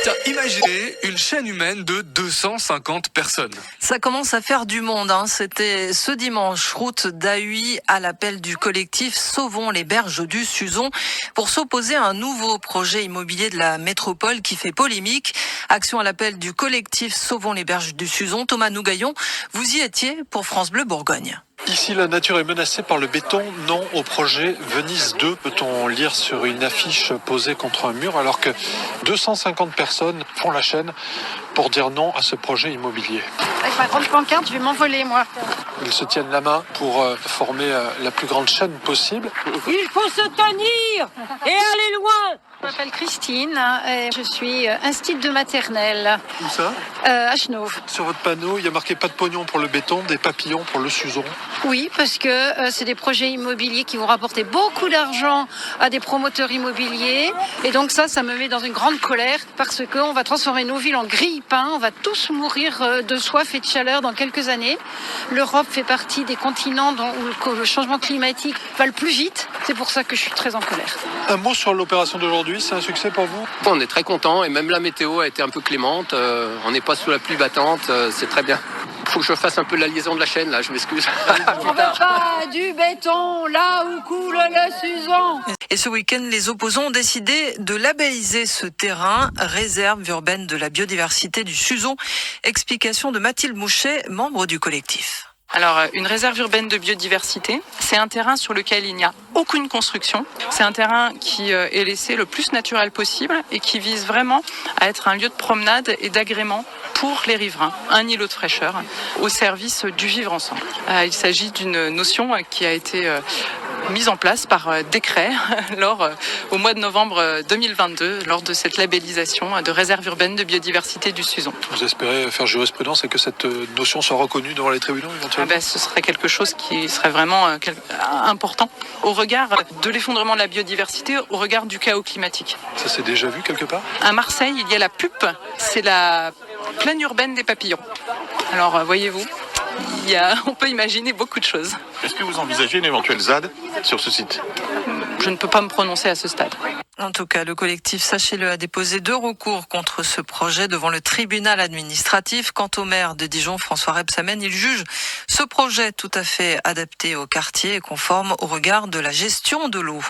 Tiens, imaginez une chaîne humaine de 250 personnes. Ça commence à faire du monde. C'était ce dimanche, route d'Ahuy, à l'appel du collectif Sauvons les berges du Suzon, pour s'opposer à un nouveau projet immobilier de la métropole qui fait polémique. Action à l'appel du collectif Sauvons les berges du Suzon. Thomas Nougaillon, vous y étiez pour France Bleu Bourgogne. Ici, la nature est menacée par le béton. Non au projet Venise 2, peut-on lire sur une affiche posée contre un mur, alors que 250 personnes font la chaîne pour dire non à ce projet immobilier. Avec ma grande pancarte, je vais m'envoler, moi. Ils se tiennent la main pour former la plus grande chaîne possible. Il faut se tenir et aller loin. Je m'appelle Christine et je suis institut de maternelle Où ça à Chenauve. Sur votre panneau, il y a marqué pas de pognon pour le béton, des papillons pour le Suzon. Oui, parce que c'est des projets immobiliers qui vont rapporter beaucoup d'argent à des promoteurs immobiliers. Et donc ça me met dans une grande colère parce qu'on va transformer nos villes en grille-pain. On va tous mourir de soif et de chaleur dans quelques années. L'Europe fait partie des continents où le changement climatique va le plus vite. C'est pour ça que je suis très en colère. Un mot sur l'opération d'aujourd'hui, c'est un succès pour vous ? On est très content et même la météo a été un peu clémente. On n'est pas sous la pluie battante, c'est très bien. Faut que je fasse un peu la liaison de la chaîne là, je m'excuse. On veut pas du béton là où coule le Suzon. Et ce week-end, les opposants ont décidé de labelliser ce terrain réserve urbaine de la biodiversité du Suzon. Explication de Mathilde Mouchet, membre du collectif. Alors, une réserve urbaine de biodiversité, c'est un terrain sur lequel il n'y a aucune construction. C'est un terrain qui est laissé le plus naturel possible et qui vise vraiment à être un lieu de promenade et d'agrément pour les riverains, un îlot de fraîcheur au service du vivre ensemble. Il s'agit d'une notion qui a été mise en place par décret au mois de novembre 2022 lors de cette labellisation de réserve urbaine de biodiversité du Suzon. Vous espérez faire jurisprudence et que cette notion soit reconnue devant les tribunaux éventuellement ? Ce serait quelque chose qui serait vraiment important au regard de l'effondrement de la biodiversité, au regard du chaos climatique. Ça s'est déjà vu quelque part ? À Marseille, il y a la PUP, c'est la plaine urbaine des papillons. Alors voyez-vous, on peut imaginer beaucoup de choses. Est-ce que vous envisagez une éventuelle ZAD sur ce site ? Je ne peux pas me prononcer à ce stade. En tout cas, le collectif, sachez-le, a déposé 2 recours contre ce projet devant le tribunal administratif. Quant au maire de Dijon, François Rebsamen, il juge ce projet tout à fait adapté au quartier et conforme au regard de la gestion de l'eau.